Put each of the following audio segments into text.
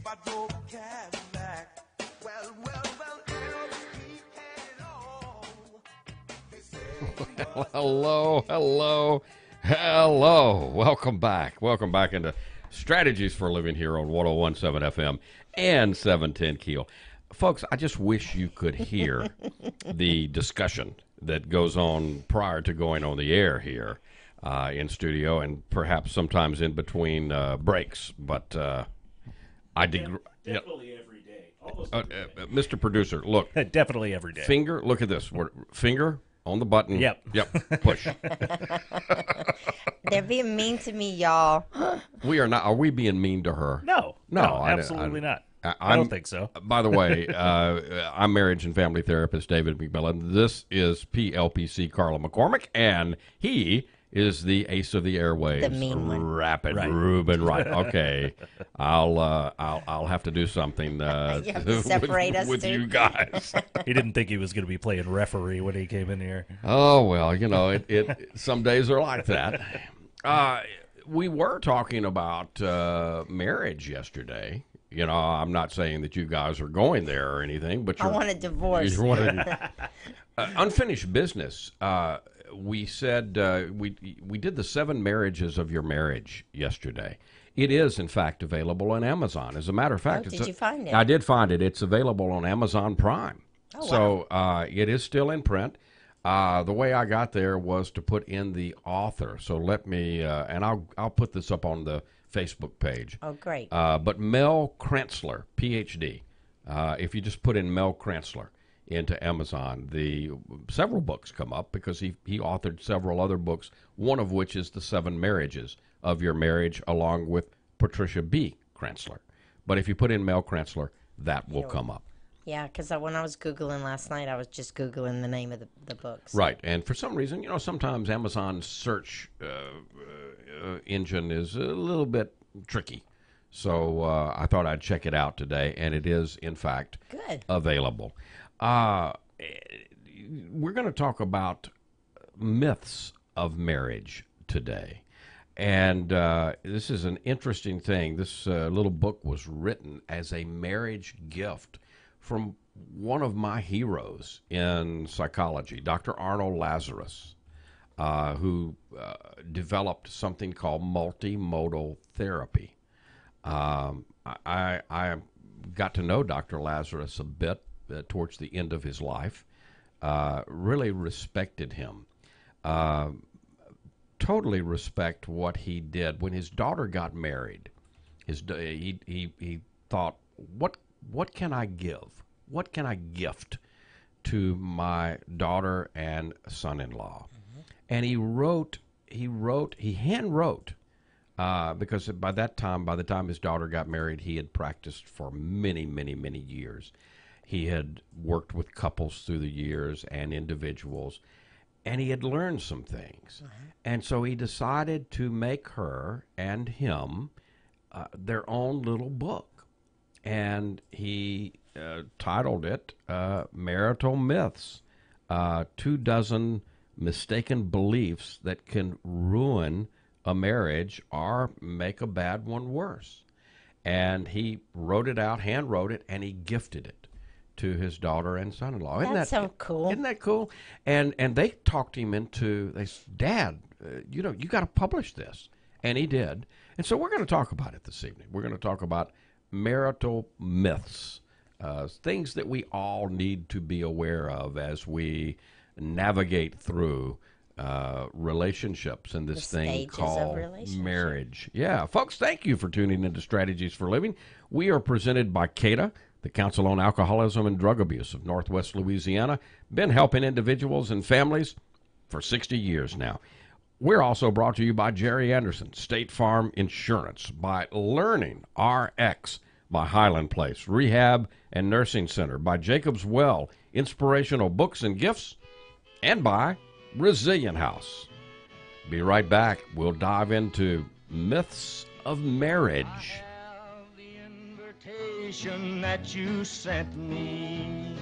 Hello, hello, hello. Welcome back. Welcome back into Strategies for Living here on 101.7 FM and 710 KEEL. Folks, I just wish you could hear the discussion that goes on prior to going on the air here in studio and perhaps sometimes in between breaks. But I did. Definitely every day. Almost Mr. Producer, look. Definitely every day. Finger, look at this. Finger on the button. Yep. Push. They're being mean to me, y'all. We are not. Are we being mean to her? No, absolutely not. I don't think so. By the way, I'm marriage and family therapist David McMillan. This is PLPC Carla McCormick, and he is the ace of the airwaves. The mean one. Rapid Ruben Wright. Okay, I'll have to do something You have to separate us, with dude. you guys. He didn't think he was going to be playing referee when he came in here. Oh well, you know it. Some days are like that. We were talking about marriage yesterday. You know, I'm not saying that you guys are going there or anything, but I want a divorce. Unfinished business. We said we did the 7 marriages of your marriage yesterday. It is, in fact, available on Amazon. As a matter of fact, did you find it? I did find it. It's available on Amazon Prime. Oh, so it is still in print. The way I got there was to put in the author. So let me, and I'll put this up on the Facebook page. Oh, great. But Mel Kranzler, PhD. If you just put in Mel Kranzler into Amazon, several books come up because he authored several other books, one of which is The 7 Marriages of Your Marriage, along with Patricia B. Kranzler. But if you put in Mel Kranzler, that will come up. Yeah, because when I was Googling last night, I was just Googling the name of the books. Right, and for some reason, you know, sometimes Amazon's search engine is a little bit tricky. So I thought I'd check it out today, and it is, in fact, available. We're going to talk about myths of marriage today. And this is an interesting thing. This little book was written as a marriage gift from one of my heroes in psychology, Dr. Arnold Lazarus, who developed something called multimodal therapy. I got to know Dr. Lazarus a bit towards the end of his life, really respected him, totally respect what he did. When his daughter got married, he thought, what can I give? What can I gift to my daughter and son-in-law? Mm-hmm. And he hand wrote, because by the time his daughter got married, he had practiced for many, many, many years. He had worked with couples through the years and individuals, and he had learned some things. Mm-hmm. And so he decided to make her and him their own little book. And he titled it Marital Myths, 24 mistaken beliefs that can ruin a marriage or make a bad one worse. And he wrote it out, hand wrote it, and he gifted it to his daughter and son-in-law. That's so cool. Isn't that cool? And they talked him into, they said, Dad, you got to publish this. And he did. And so we're going to talk about it this evening. We're going to talk about marital myths, things that we all need to be aware of as we navigate through relationships and this thing called marriage. Yeah, folks, thank you for tuning into Strategies for Living. We are presented by CADA, the Council on Alcoholism and Drug Abuse of Northwest Louisiana. Been helping individuals and families for 60 years now. We're also brought to you by Jerry Anderson, State Farm Insurance, by Learning RX, by Highland Place, Rehab and Nursing Center, by Jacob's Well, Inspirational Books and Gifts, and by Resilient House. Be right back. We'll dive into myths of marriage. I have the invitation that you sent me.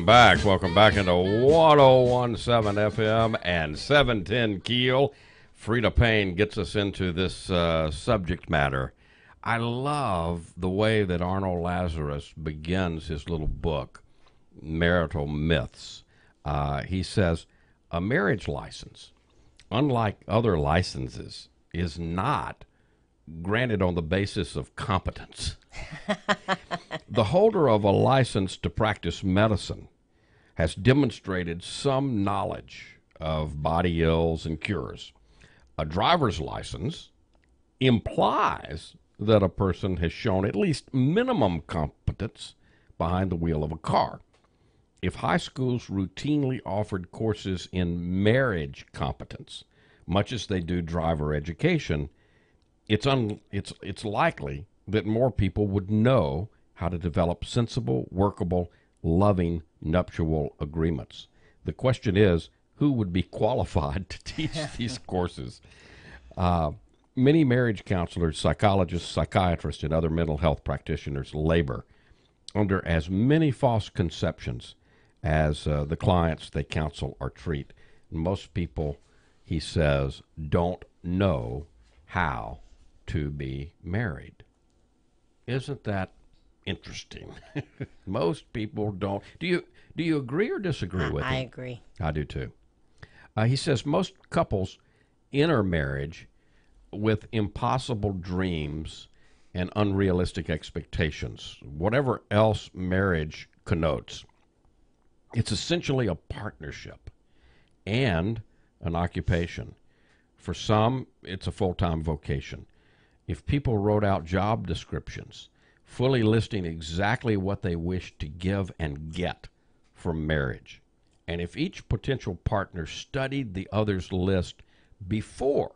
Welcome back. Welcome back into 1017 FM and 710 KEEL. Frida Payne gets us into this subject matter. I love the way that Arnold Lazarus begins his little book, Marital Myths. He says, a marriage license, unlike other licenses, is not granted on the basis of competence. The holder of a license to practice medicine has demonstrated some knowledge of body ills and cures. A driver's license implies that a person has shown at least minimum competence behind the wheel of a car. If high schools routinely offered courses in marriage competence, much as they do driver education, it's likely that more people would know how to develop sensible, workable, loving nuptial agreements. The question is, who would be qualified to teach these courses? Many marriage counselors, psychologists, psychiatrists, and other mental health practitioners labor under as many false conceptions as the clients they counsel or treat. Most people, he says, don't know how to be married. Isn't that interesting? Most people don't. Do you agree or disagree with him? I agree. I do too. He says most couples enter marriage with impossible dreams and unrealistic expectations. Whatever else marriage connotes, it's essentially a partnership and an occupation. For some, it's a full-time vocation. If people wrote out job descriptions, fully listing exactly what they wish to give and get from marriage, and if each potential partner studied the other's list before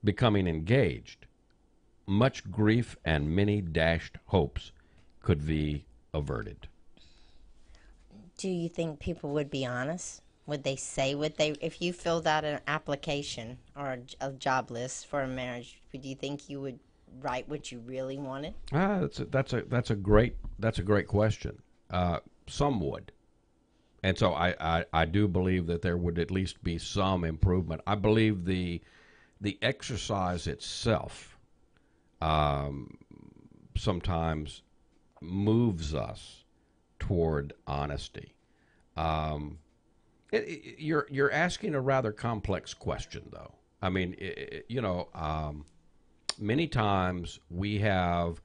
becoming engaged, much grief and many dashed hopes could be averted. Do you think people would be honest? Would they say what they, if you filled out an application or a job list for a marriage, do you think you would write what you really wanted? That's a great question. Some would, and so I do believe that there would at least be some improvement. I believe the exercise itself sometimes moves us toward honesty. You're asking a rather complex question, though. I mean, many times we have,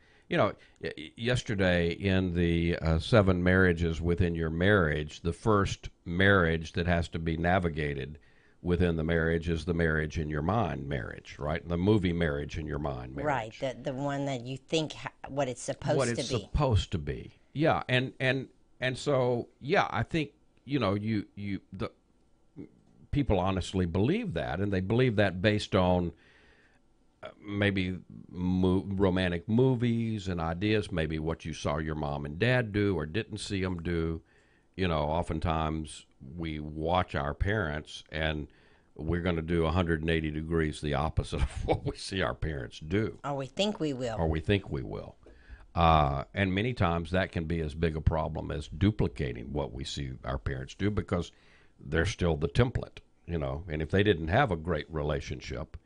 yesterday in the 7 marriages within your marriage, the first marriage that has to be navigated within the marriage is the marriage in your mind marriage, right? The movie marriage in your mind marriage. Right, the one that you think what it's supposed to be. What it's supposed to be. Yeah, and so, yeah, I think, the people honestly believe that, and they believe that based on maybe romantic movies and ideas, maybe what you saw your mom and dad do or didn't see them do. Oftentimes we watch our parents and we're going to do 180 degrees the opposite of what we see our parents do. Or we think we will. And many times that can be as big a problem as duplicating what we see our parents do, because they're still the template, and if they didn't have a great relationship,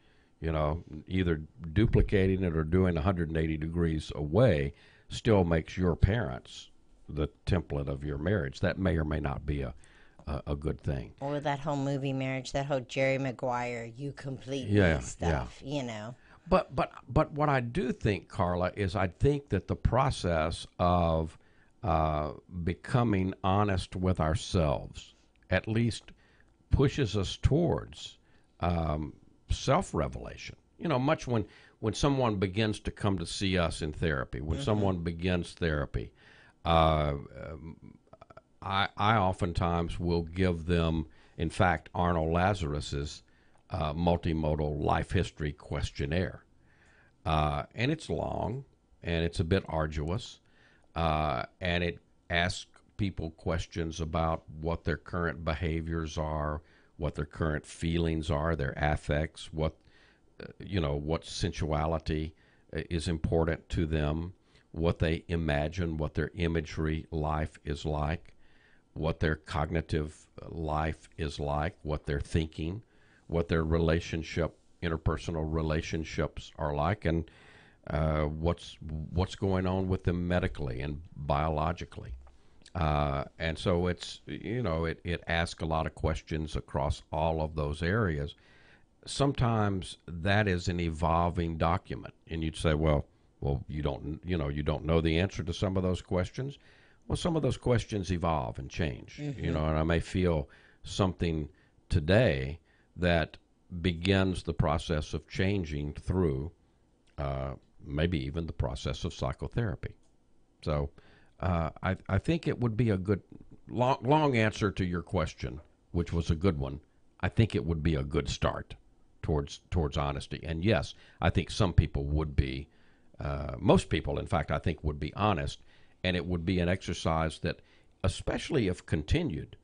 either duplicating it or doing 180 degrees away still makes your parents the template of your marriage. That may or may not be a good thing. Or that whole movie marriage, that whole Jerry Maguire, you complete me stuff, But what I do think, Carla, is I think that the process of becoming honest with ourselves at least pushes us towards self-revelation. Much when someone begins to come to see us in therapy, when someone begins therapy, I oftentimes will give them, in fact, Arnold Lazarus's multimodal life history questionnaire. And it's long, and it's a bit arduous, and it asks people questions about what their current behaviors are, what their current feelings are, their affects, what sensuality is important to them, what they imagine, what their imagery life is like. what their cognitive life is like, what they're thinking, what their interpersonal relationships are like, and what's going on with them medically and biologically. And so it asks a lot of questions across all of those areas. Sometimes that is an evolving document, and you'd say, well, you don't know the answer to some of those questions. Well, some of those questions evolve and change, and I may feel something today that begins the process of changing through maybe even the process of psychotherapy. So I think it would be a good long answer to your question, which was a good one. I think it would be a good start towards honesty. And yes, I think some people would be, most people, in fact, I think would be honest, and it would be an exercise that, especially if continued,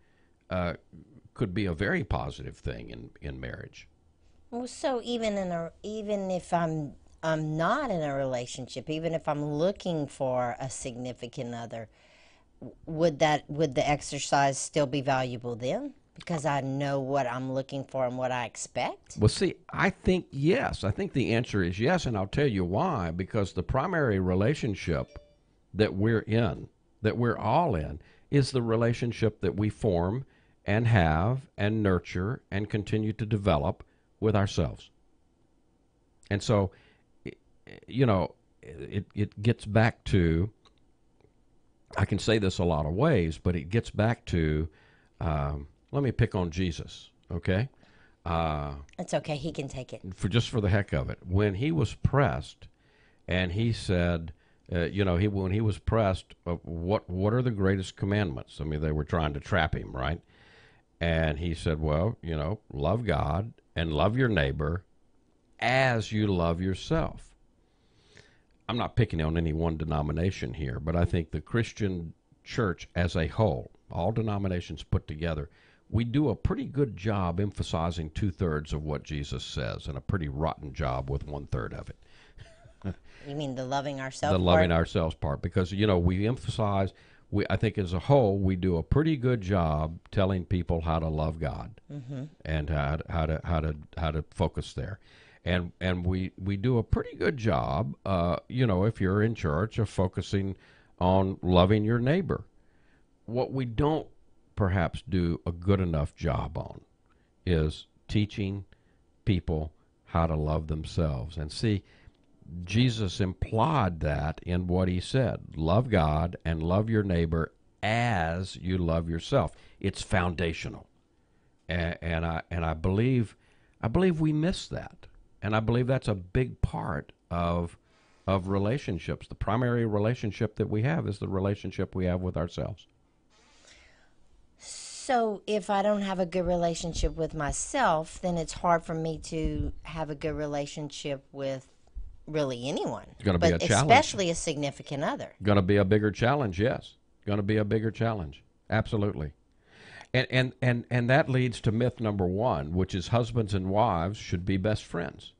could be a very positive thing in marriage. Well, so even if I'm not in a relationship, even if I'm looking for a significant other, would the exercise still be valuable then? Because I know what I'm looking for and what I expect? Well, see, I think yes. I think the answer is yes, and I'll tell you why. Because the primary relationship that we're all in, is the relationship that we form and have and nurture and continue to develop with ourselves. And so, it gets back to, I can say this a lot of ways, but it gets back to, let me pick on Jesus, okay? It's okay, he can take it. For the heck of it. When he was pressed, and he said, when he was pressed, what are the greatest commandments? I mean, they were trying to trap him, right? And he said, well, love God and love your neighbor as you love yourself. I'm not picking on any one denomination here, but I think the Christian church as a whole, all denominations put together, we do a pretty good job emphasizing 2/3 of what Jesus says, and a pretty rotten job with 1/3 of it. You mean the loving ourselves part? The loving ourselves part, because we emphasize. I think as a whole, we do a pretty good job telling people how to love God, and how to focus there, and we do a pretty good job, if you're in church, of focusing on loving your neighbor. What we don't perhaps do a good enough job on is teaching people how to love themselves. And see, Jesus implied that in what he said. Love God and love your neighbor as you love yourself. It's foundational. And I believe we miss that. And I believe that's a big part of relationships. The primary relationship that we have is the relationship we have with ourselves. So if I don't have a good relationship with myself, then it's hard for me to have a good relationship with really anyone. It's going to be a challenge. Especially a significant other. Going to be a bigger challenge, yes. Going to be a bigger challenge. Absolutely. And that leads to myth number 1, which is husbands and wives should be best friends.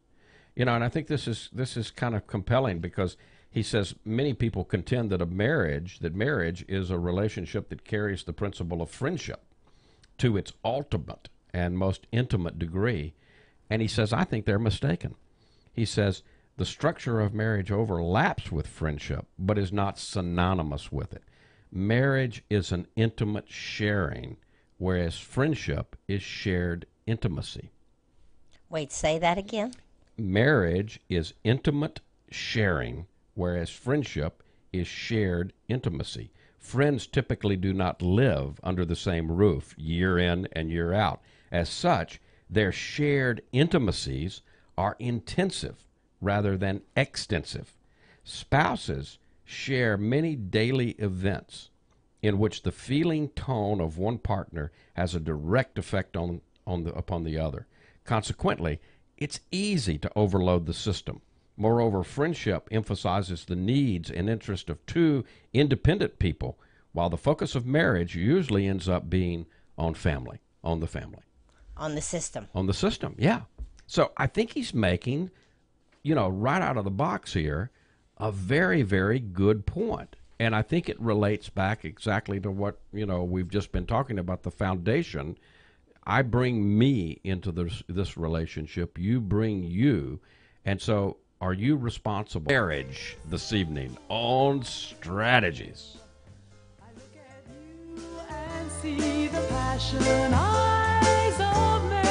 And I think this is kind of compelling, because he says many people contend that marriage is a relationship that carries the principle of friendship to its ultimate and most intimate degree. And he says, I think they're mistaken. He says, the structure of marriage overlaps with friendship, but is not synonymous with it. Marriage is an intimate sharing, whereas friendship is shared intimacy. Wait, say that again? Marriage is intimate sharing, whereas friendship is shared intimacy. Friends typically do not live under the same roof year in and year out. As such, their shared intimacies are intensive rather than extensive. Spouses share many daily events in which the feeling tone of one partner has a direct effect upon the other. Consequently, it's easy to overload the system. Moreover, friendship emphasizes the needs and interests of two independent people, while the focus of marriage usually ends up being on family, on the family. On the system. On the system, yeah. So I think he's making, right out of the box here, a very, very good point. And I think it relates back exactly to what, we've just been talking about, the foundation. I bring me into this relationship. You bring you. And so are you responsible? Marriage this evening on strategies. I look at you and see the passion eyes of May.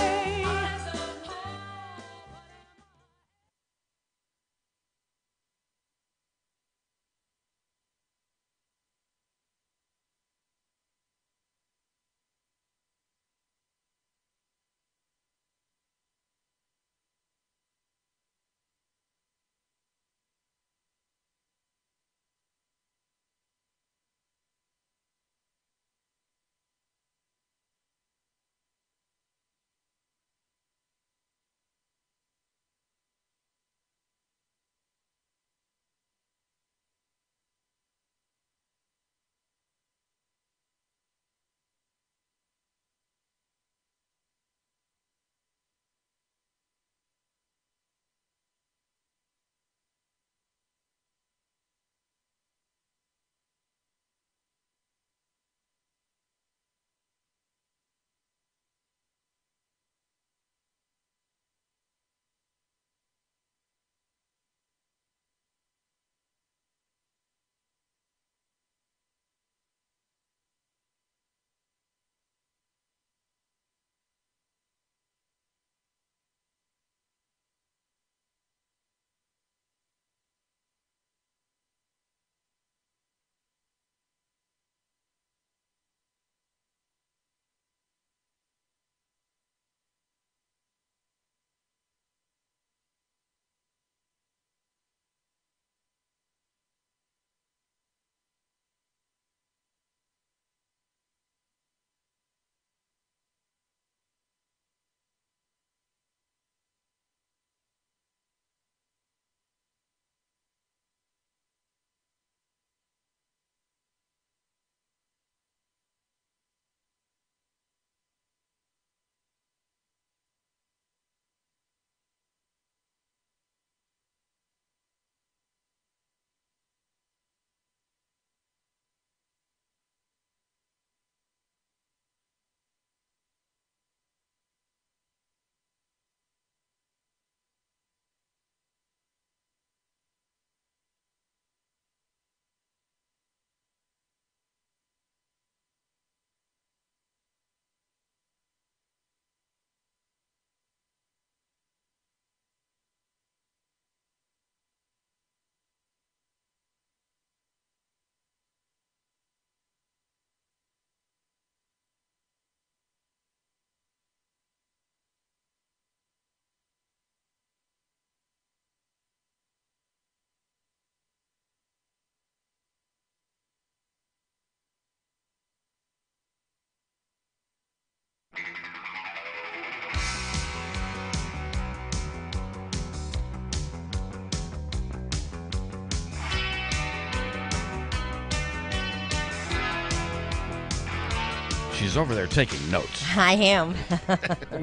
She's over there taking notes. I am.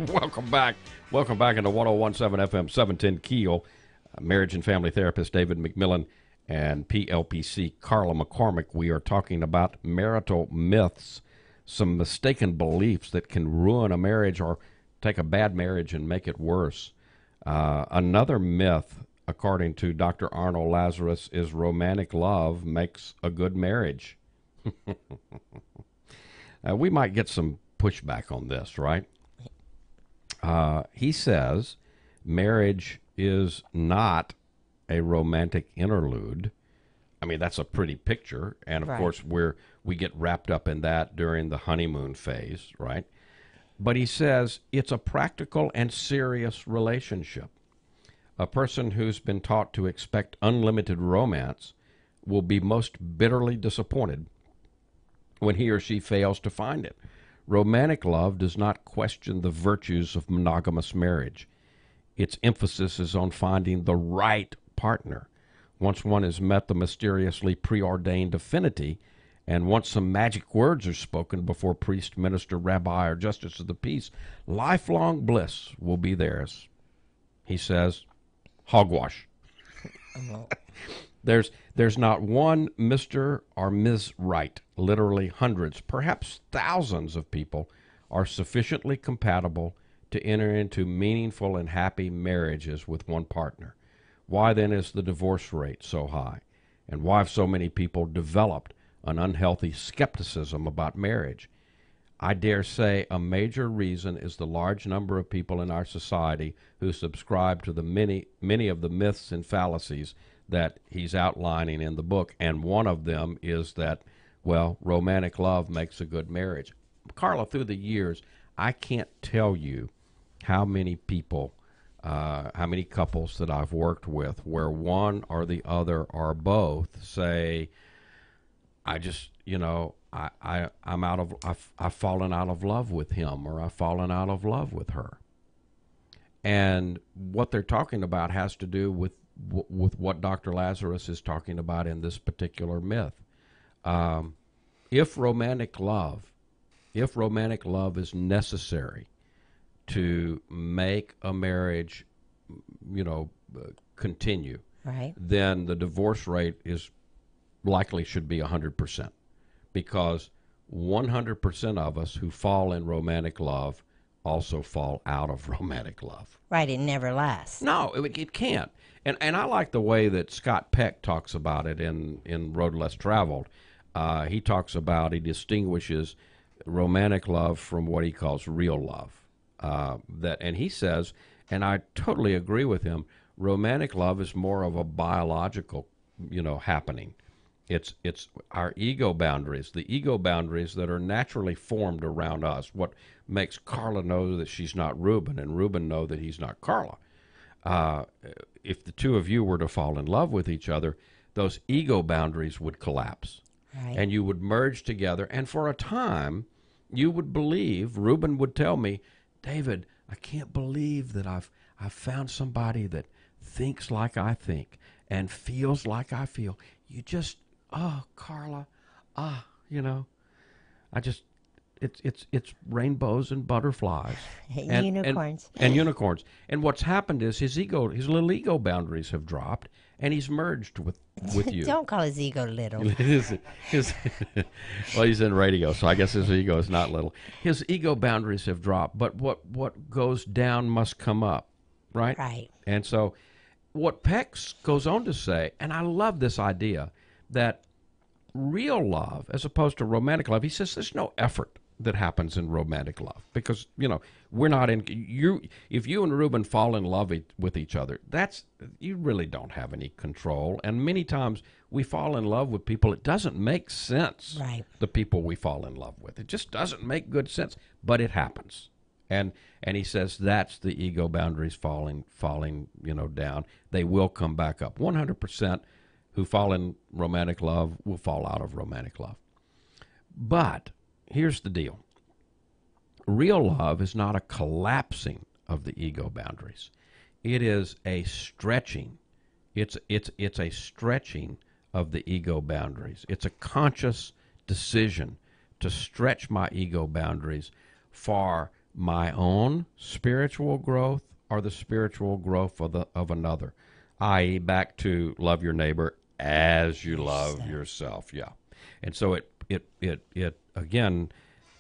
Welcome back. Welcome back into 101.7 FM 710 KEEL. Marriage and family therapist David McMillan and PLPC Carla McCormick. We are talking about marital myths, some mistaken beliefs that can ruin a marriage or take a bad marriage and make it worse. Another myth, according to Dr. Arnold Lazarus, is romantic love makes a good marriage. We might get some pushback on this, right? He says marriage is not a romantic interlude. I mean, that's a pretty picture, and of course we get wrapped up in that during the honeymoon phase, right? But he says it's a practical and serious relationship. A person who's been taught to expect unlimited romance will be most bitterly disappointed when he or she fails to find it. Romantic love does not question the virtues of monogamous marriage. Its emphasis is on finding the right partner. Once one has met the mysteriously preordained affinity, and once some magic words are spoken before priest, minister, rabbi, or justice of the peace, lifelong bliss will be theirs. He says, hogwash. There's not one Mr. or Ms. Right. Literally hundreds, perhaps thousands of people are sufficiently compatible to enter into meaningful and happy marriages with one partner. Why then is the divorce rate so high? And why have so many people developed an unhealthy skepticism about marriage? I dare say a major reason is the large number of people in our society who subscribe to the many of the myths and fallacies that he's outlining in the book, and one of them is that, well, romantic love makes a good marriage. Carla, through the years, I can't tell you how many people, how many couples that I've worked with where one or the other or both say, I just, I've fallen out of love with him, or I've fallen out of love with her. And what they're talking about has to do with what Dr. Lazarus is talking about in this particular myth. If romantic love is necessary to make a marriage, continue, Right. then the divorce rate is likely should be 100%, because 100% of us who fall in romantic love also fall out of romantic love. Right, it never lasts. No, it can't. And I like the way that Scott Peck talks about it in Road Less Traveled. He distinguishes romantic love from what he calls real love. And he says, and I totally agree with him, romantic love is more of a biological, happening. It's our ego boundaries, the ego boundaries that are naturally formed around us. What makes Carla know that she's not Reuben, and Reuben know that he's not Carla. If the two of you were to fall in love with each other, those ego boundaries would collapse. Right. And you would merge together. And for a time, you would believe, Reuben would tell me, David, I can't believe that I've found somebody that thinks like I think and feels like I feel. You just, Carla, it's rainbows and butterflies and unicorns and unicorns. And what's happened is his little ego boundaries have dropped, and he's merged with you. Don't call his ego little. Well, he's in radio, so I guess his ego is not little. His ego boundaries have dropped, but what goes down must come up, right? Right. And so what Peck goes on to say, and I love this idea, that real love, as opposed to romantic love, he says there's no effort that happens in romantic love, because we're not in you. If you and Reuben fall in love with each other, you really don't have any control. And many times we fall in love with people, it doesn't make sense. Right. The people we fall in love with, it just doesn't make good sense, but it happens. And he says that's the ego boundaries falling down. They will come back up. 100% who fall in romantic love will fall out of romantic love. But here's the deal. Real love is not a collapsing of the ego boundaries. It is a stretching. It's a stretching of the ego boundaries. It's a conscious decision to stretch my ego boundaries for my own spiritual growth or the spiritual growth of another, i.e., back to love your neighbor as you love yourself. Yeah. And so it again,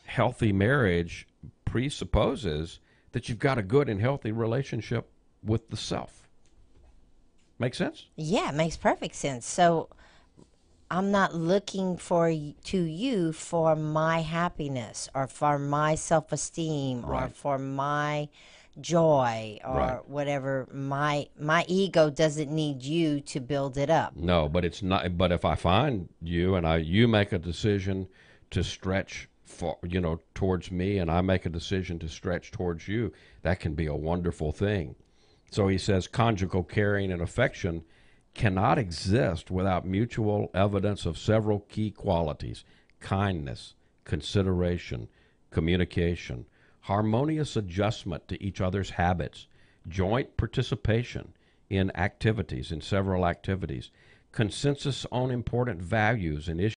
healthy marriage presupposes that you've got a good and healthy relationship with the self. Make sense? Yeah, it makes perfect sense. So I'm not looking to you for my happiness or for my self-esteem or for my joy or whatever. My ego doesn't need you to build it up. No, but it's not. But if I find you and you make a decision to stretch towards me, and I make a decision to stretch towards you, that can be a wonderful thing. So he says conjugal caring and affection cannot exist without mutual evidence of several key qualities: kindness, consideration, communication, harmonious adjustment to each other's habits, joint participation in several activities, consensus on important values and issues.